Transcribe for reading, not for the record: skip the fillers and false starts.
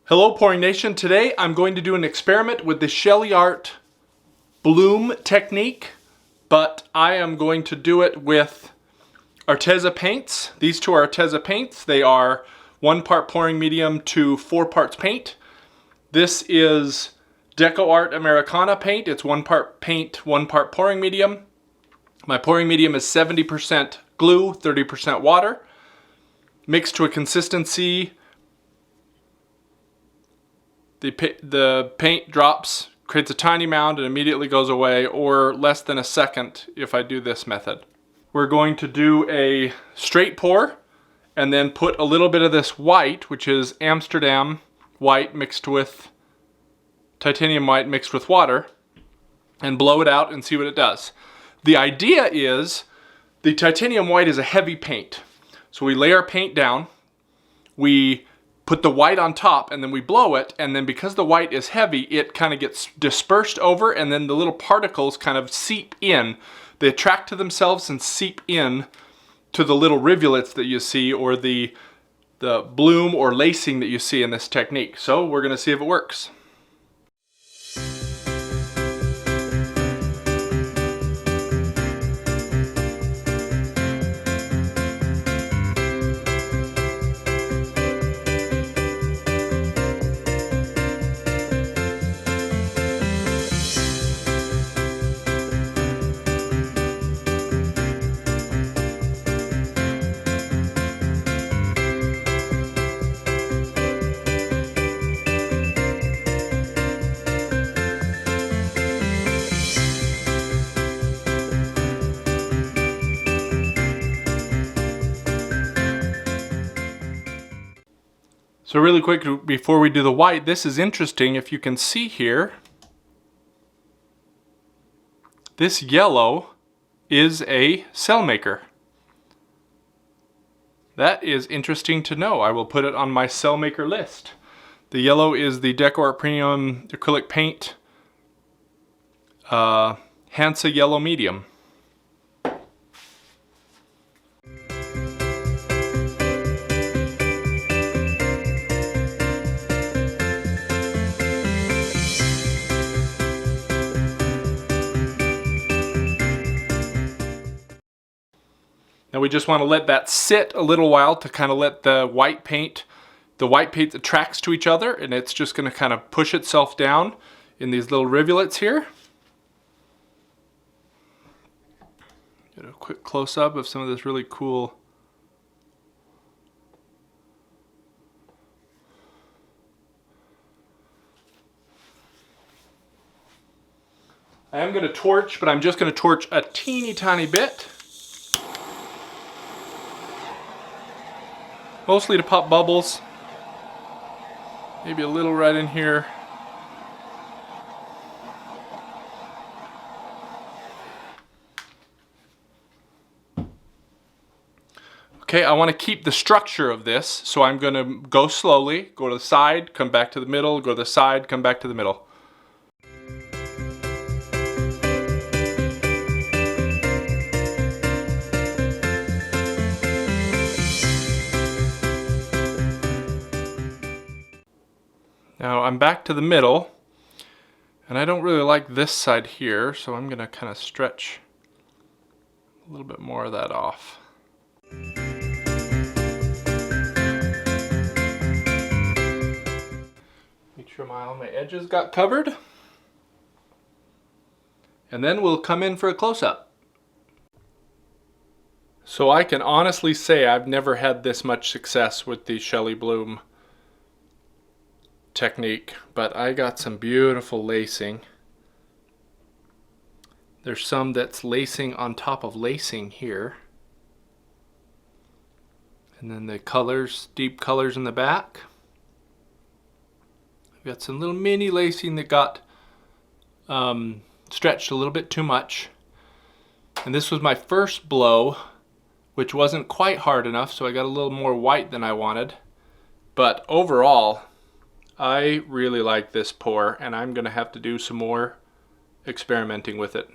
Hello Pouring Nation, today I'm going to do an experiment with the SheleeArt Bloom technique, but I am going to do it with Arteza Paints. These two are Arteza Paints. They are 1 part pouring medium to 4 parts paint. This is DecoArt Americana paint. It's 1 part paint, 1 part pouring medium. My pouring medium is 70% glue, 30% water, mixed to a consistency. The paint drops, creates a tiny mound and immediately goes away, or less than a second if I do this method. We're going to do a straight pour and then put a little bit of this white, which is Amsterdam White mixed with Titanium White mixed with water, and blow it out and see what it does. The idea is the Titanium White is a heavy paint. So we lay our paint down, we put the white on top, and then we blow it, and then because the white is heavy, it kind of gets dispersed over, and then the little particles kind of seep in. They attract to themselves and seep in to the little rivulets that you see, or the bloom or lacing that you see in this technique. So we're going to see if it works. So really quick, before we do the white, this is interesting. If you can see here, this yellow is a cell maker. That is interesting to know. I will put it on my cell maker list. The yellow is the DecoArt Premium Acrylic Paint Hansa Yellow Medium. Now we just want to let that sit a little while to kind of let the white paint attracts to each other, and it's just going to kind of push itself down in these little rivulets here. Get a quick close-up of some of this really cool . I am going to torch, but I'm just going to torch a teeny tiny bit. Mostly to pop bubbles. Maybe a little right in here. Okay, I want to keep the structure of this, so I'm going to go slowly, go to the side, come back to the middle, go to the side, come back to the middle. Now I'm back to the middle, and I don't really like this side here, so I'm going to kind of stretch a little bit more of that off. Make sure all my edges got covered, and then we'll come in for a close-up. So I can honestly say I've never had this much success with the Shelee Bloom technique, but I got some beautiful lacing. There's some that's lacing on top of lacing here, and then the colors, deep colors in the back. I've got some little mini lacing that got stretched a little bit too much, and this was my first blow, which wasn't quite hard enough, so I got a little more white than I wanted. But overall, I really like this pour, and I'm going to have to do some more experimenting with it.